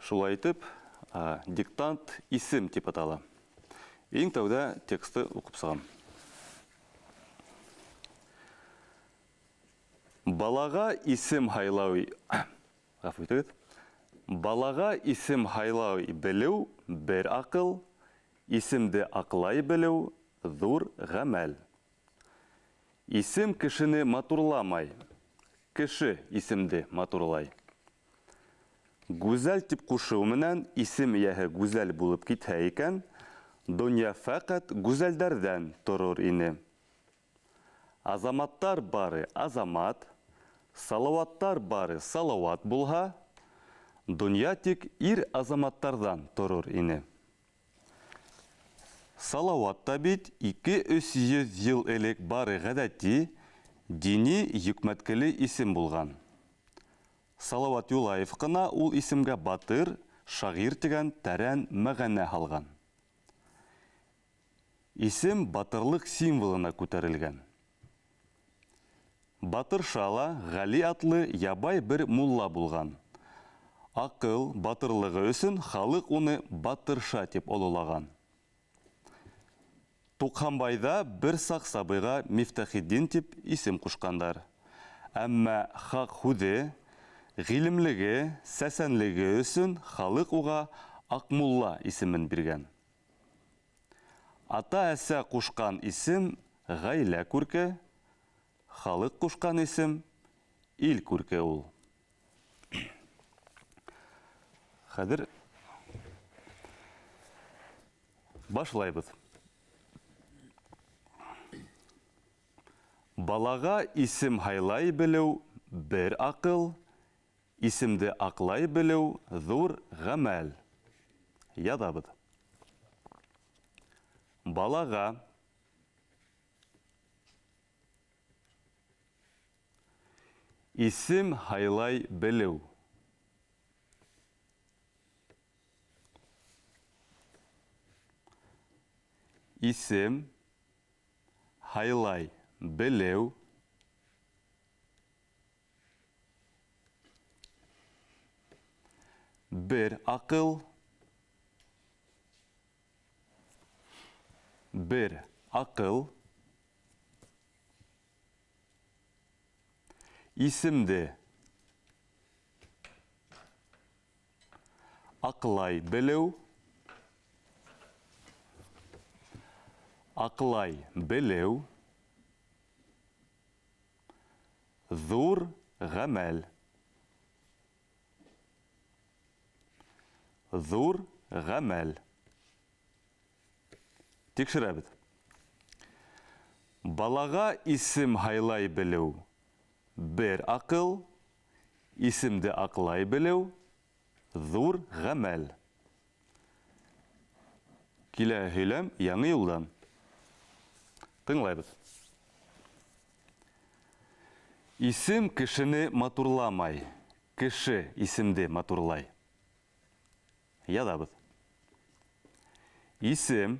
шулай итеп, диктант исем тип атала. Ең тәүдә тексты укып сығам. Балаға исем хайлау, балаға исем хайлау білеу бір ақыл, исемді ақылай білеу зур ғәмәл. Исем кішіні матурламай, кіші исемді матурлай. Гүзәл тип кушыу менән исем ияһе гүзәл булып китһә икән, дөнья фақат гүзәлдәрдән торыр ине. Азаматтар бары азамат, салаваттар бары салават булһа, дөнья тик ир азаматтардан торыр ине. Салават та бит 200-300 ел элек бары гадәти, дини йөкмәткеле исем булган. Салават Юлаев кына ул исемгә батыр, шагыйрь дигән тәрән мәгънә алган. Исем батырлык символына күтәрелгән. Батыр Шала Гали атлы ябай бер мулла булган. Акыл, батырлыгы өчен халык уны Батырша дип олылаган. Тукханбайда бер сак сабыйга Мифтахиддин дип исем кушкандар. Әмма хак худе гыйлемлеге, сәсәнлеге өчен халык уга Акмулла исемен биргән. Ата-әсә кушкан исем гаилә күрке, халык кушкан исем ил күрке ул. Хәзер башлайбыз. Балага исем хайлай белеу бер акыл, исемді ақлай білеу зур ғәмәл. Ядабыд. Балаға исем хайлай білеу. Исем хайлай білеу. Bir akıl, isimde aklay bileu, zor gamel. Зур ғәмәл. Текшірәбіз. Балаға исем хайлай білеу бір ақыл, исемді ақлай білеу зур ғәмәл. Килә һөйләм яңы юлдан. Тыңлайбыз. Исем кешене матурламай, кеше исемді матурлай. Ядабыз. Исем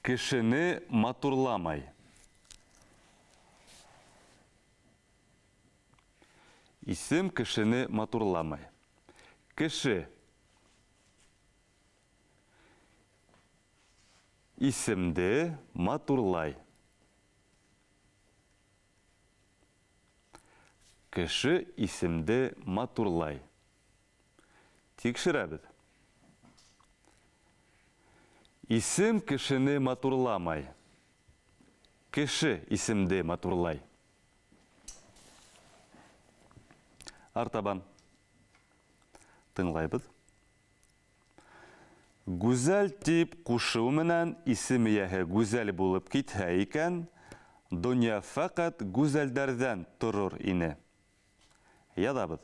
кешене матурламай. Исем кешене матурламай. Кеше исемде матурлай. Кеше исемде матурлай. Тикшерәбез. Исем кешене матурламай. Кеше исемде матурлай. Артабан. Тыңлайбыз. Гүзәл тип кушыу менән исем ияһе гүзәл булып китһә икән, дөнья фақат гүзәлдәрдән торыр ине. Ядабыз.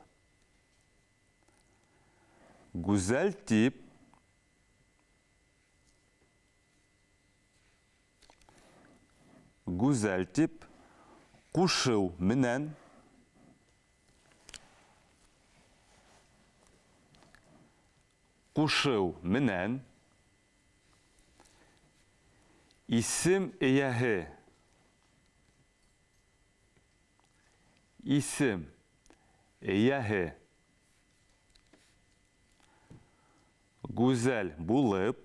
Гүзәл тип кушыу менән исем ияһе исем ияһе гүзәл булып,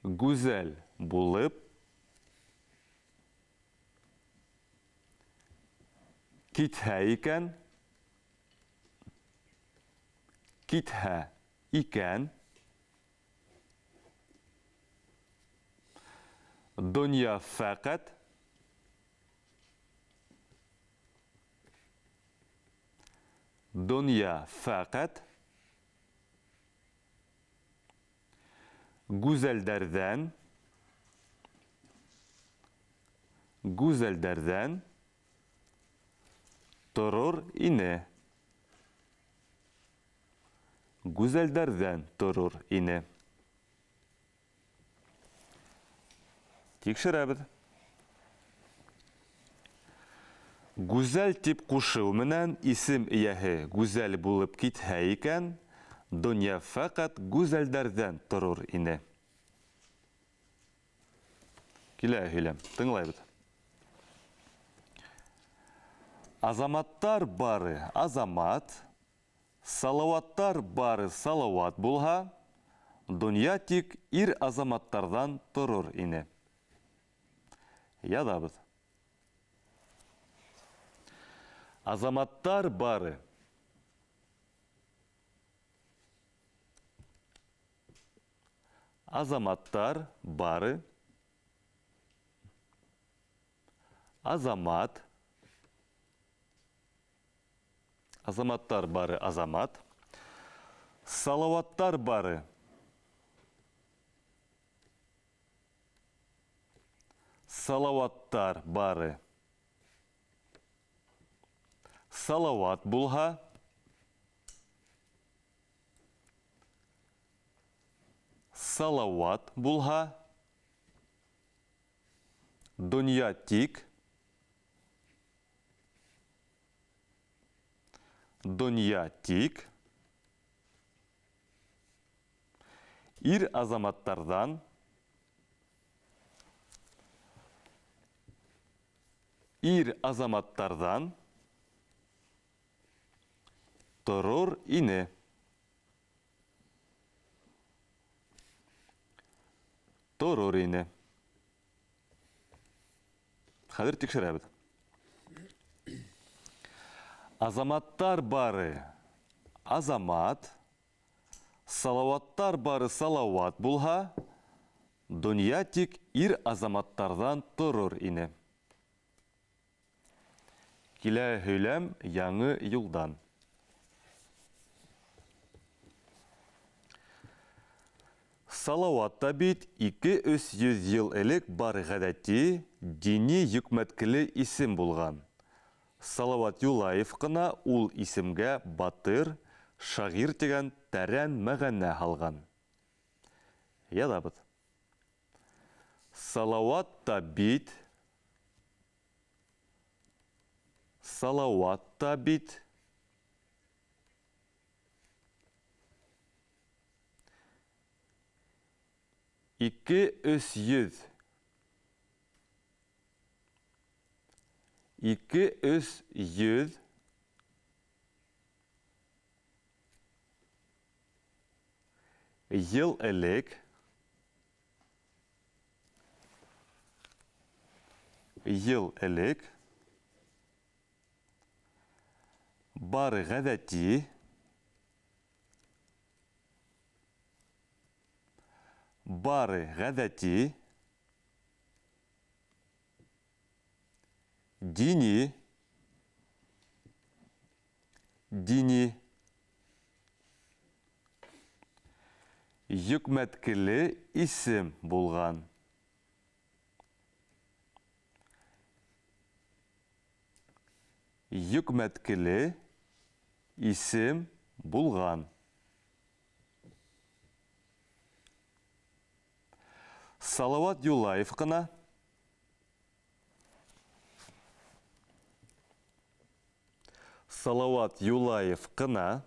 гүзәл булып, китһә икән, китһә икән, дөнья фәкать, дөнья фәкать, гүзәлдәрдән, гүзәлдәрдән торыр ине. Гүзәлдәрдән торыр ине. Тикшерәбез. Гүзәл тип кушыу менән исем ияһе гүзәл булып китһә икән, дөнья фәкать гүзәлдәрдән торыр ине. Килә һөйләм, тыңлайбыз. Азаматтар бары азамат, салаваттар бары салават булһа, дөнья тик ир азаматтардан торыр ине. Ядабыз. Азаматтар бары. Азаматтар бары. Азамат. Азаматтар бары азамат. Салаваттар бары. Салаваттар бары. Салават булһа. Салават булһа. Дөнья тик. Дөнья тик. Ир азаматтардан. Ир азаматтардан торыр ине. Торыр ине. Хәзер тикшерәбез. Азаматтар бары азамат, салаваттар бары салават булһа, дөнья тик ир азаматтардан торыр ине. Килә һөйләм яңы юлдан. Салават та бит 200-300 ел элек бар гадәти, дини йөкмәткеле исем булган. Салават Юлаев кына ул исемгә батыр, шагир дигән тәрән мәгънә алган. Ядабыз. Салават та бит. Салават та бит. Ике-өс йөз ел элек бар гадәти, дини йөкмәткеле исем булган. Йөкмәткеле исем булган. Салават Юлаев кына. Салават Юлаев кына.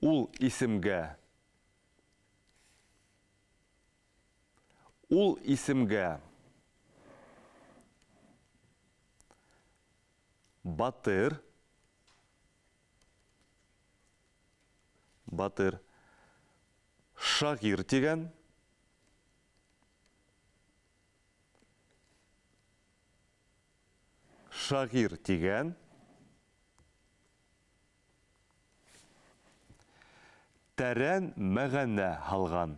Ул исемгә ул исемгә батыр, шагир тигән, тәрән мәгънә һалган.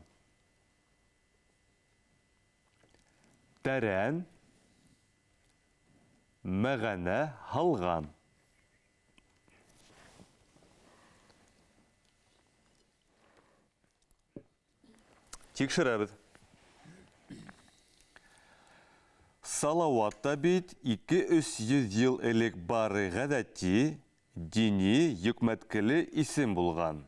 Тәрән мәгънә һалган. Тикшерәбез. Салават та бит 200-300 ел элек бары гадәти, дини, йөкмәткеле исем булган.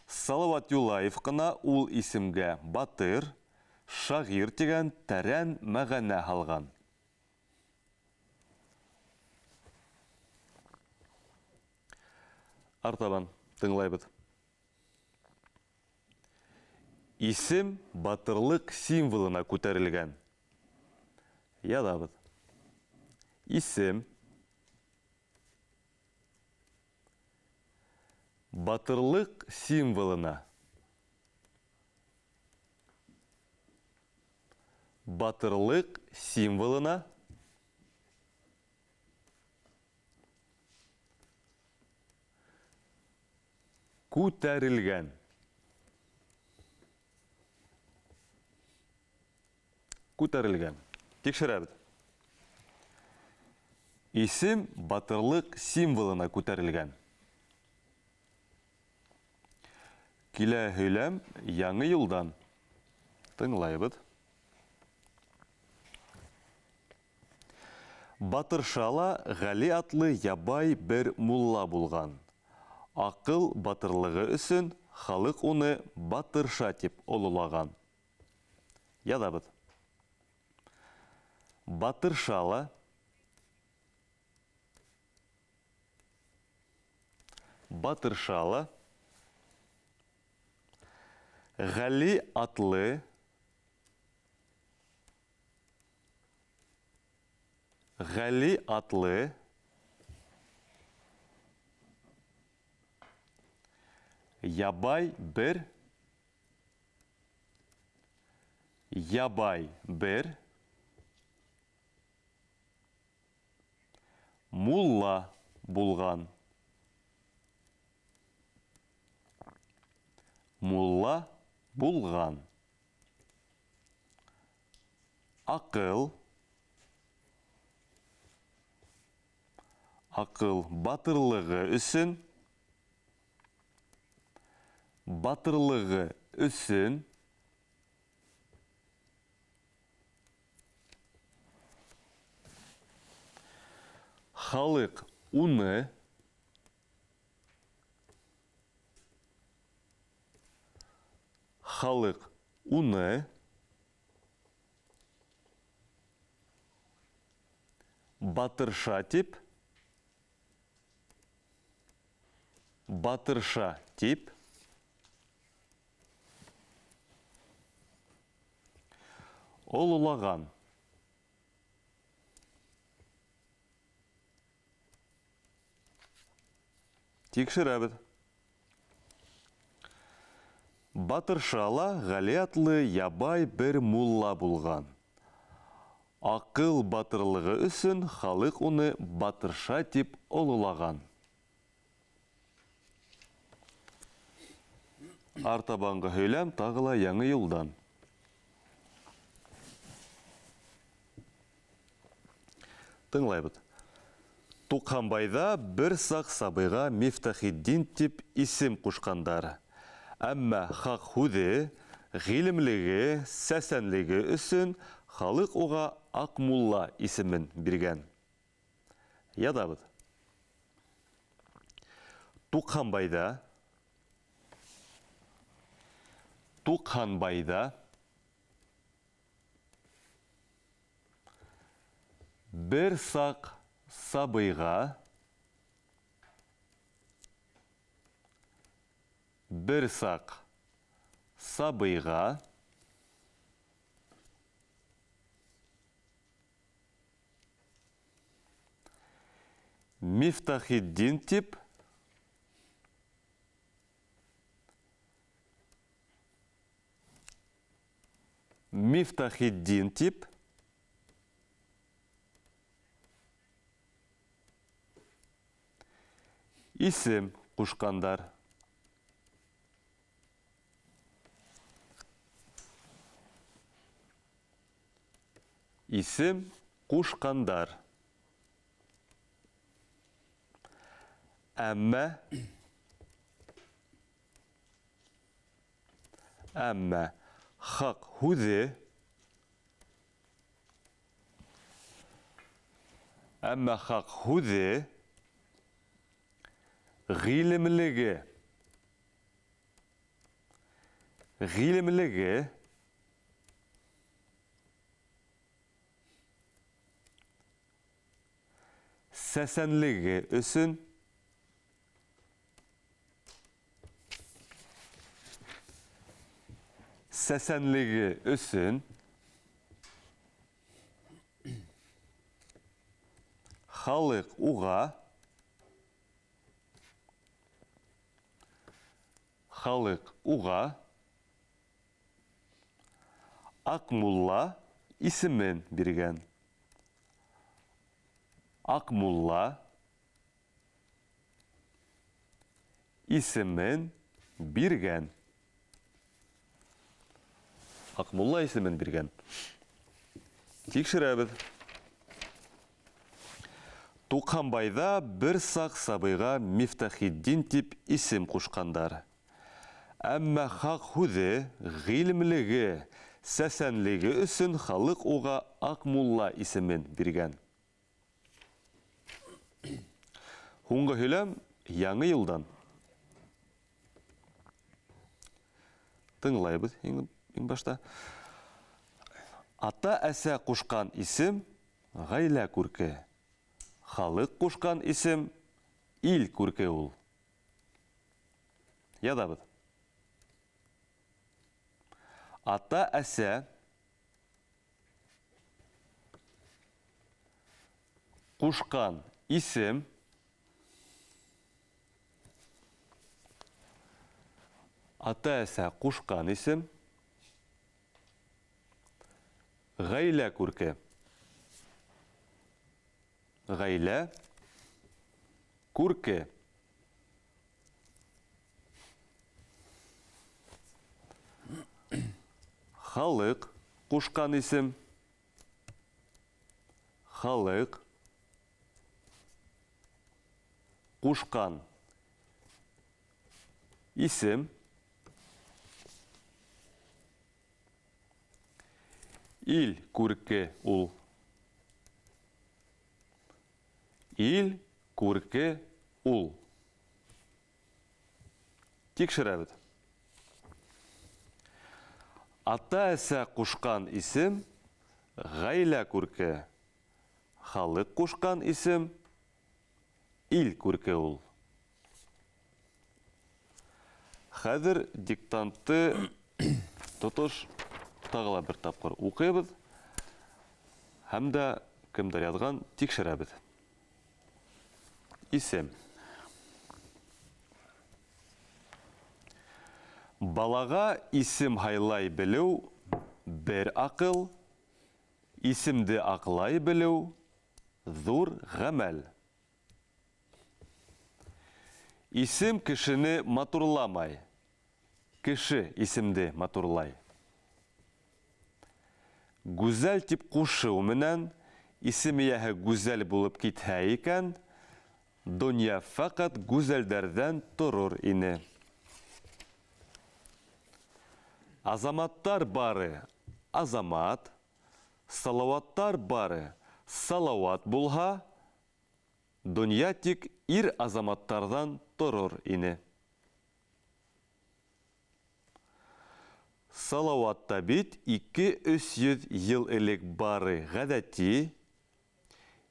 Салават Юлаев кына ул исемгә батыр, шагир тигән тәрән мәгънә һалган. Артабан тыңлайбыз. Исем батырлык символына күтәрелгән. Ядабыз. Исем батырлык символына. Батырлык символына күтәрелгән. Күтәрелгән. Тикшерәбез. Исем батырлык символына күтәрелгән. Килә һөйләм яңы юлдан. Тыңлайбыз. Батыршала Гали атлы ябай бер мулла булган. Акыл батырлыгы өсөн халык уны батырша дип олылаган. Ядабыз. Батыршала Гали атлы ябай бер мулла булган. Акыл батырлыгы өсөн халык уны батырша дип олылаган. Тикшерәбез. Батыршала Гали атлы ябай бер мулла булган. Акыл батырлыгы өсөн халык уны батырша дип олылаган. Артабанғы һөйләм тагыла яңы юлдан. Тыңлайбыз. Тукханбайда бер сак сабыйга Мифтахиддин дип исем кушкандар. Әмма хак худе, гыйлемлеге, сәсәнлеге өсөн халык уга Акмулла исемен биргән. Ядабыз. Тукханбайда бер сак сабыйга Мифтахиддин тип. Мифтахиддин тип. Исем кушкандар. Исем кушкандар. Әммә хак һүзе. Әммә хак һүзе гыйлемлеге. Гыйлемлеге сәсәнлеге өсөн. Сәсәнлеге өсөн. Халык уға. Халык уға. Акмулла исемен биргән. Акмулла исемен биргән. Акмулла исемен биргән. Тикшерәбез. Туканбайда бер сак сабыйга Мифтахиддин тип исем кушкандар. Әммә хак һүзе гыйлемлеге, сәсәнлеге өсөн халык уға Акмулла исемен биргән. Һуңгы һөйләм яңы елдан. Тыңлайбыз иң башта. Ата-әсә кушкан исем гаилә күрке. Халык кушкан исем ил күрке ул. Ядабыз. Ата-әсә кушкан исем ата-әсә кушкан исем гаилә күрке. Гаилә күрке. Халык кушкан исем халык кушкан исем ил күрке ул. Ил күрке ул. Тикшерәбез. Ата-әсә кушкан исем гаилә күрке. Халык кушкан исем ил күрке ул. Хәзер диктантты тотыш тагыла бер тапкыр укыйбыз. Һәм дә кемдер язган тикшерәбез. Исем. Балага исем хайлай белү бер акыл, исемде аклай белү зур гамәл. Исем кешене матурламай, кеше исемде матурлай. Гүзәл тип кушыу менән исем ияһе гүзәл булып китһә икән, дөнья фақат гүзәлдәрдән торыр ине. Азаматтар бары азамат, салаваттар бары салават булһа, дөнья тик ир азаматтардан торыр ине. Салаватта бит 200-300 ел элек бары гадәти,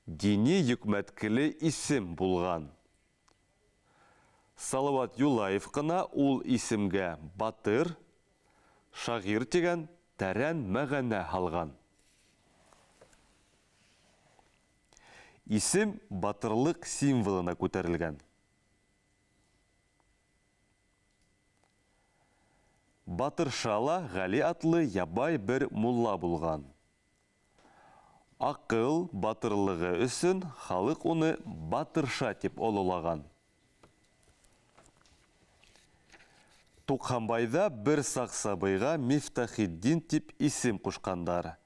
дини йөкмәткеле исем булган. Салават Юлаев кына ул исемгә батыр, шагир тигән тәрән мәгънә алган. исем батырлык символына күтәрелгән. Батыр Шала Гали атлы ябай бер мулла булган. Акыл, батырлыгы өсөн халык уны Батырша дип олылаган. Тукханбайда бер сак сабыйга Мифтахиддин дип исем кушкандар.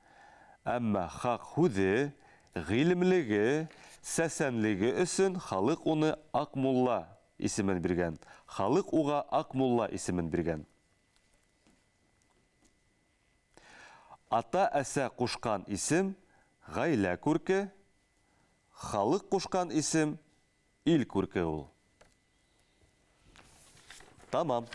Әмма хак худе, гыйлемлеге, сәсәнлеге өсөн халык уны Акмулла исемен биргән. Халык уга Акмулла исемен биргән. Ата-әсә кушкан исем гаилә күрке, халык кушкан исем ил күрке ул. Тамам.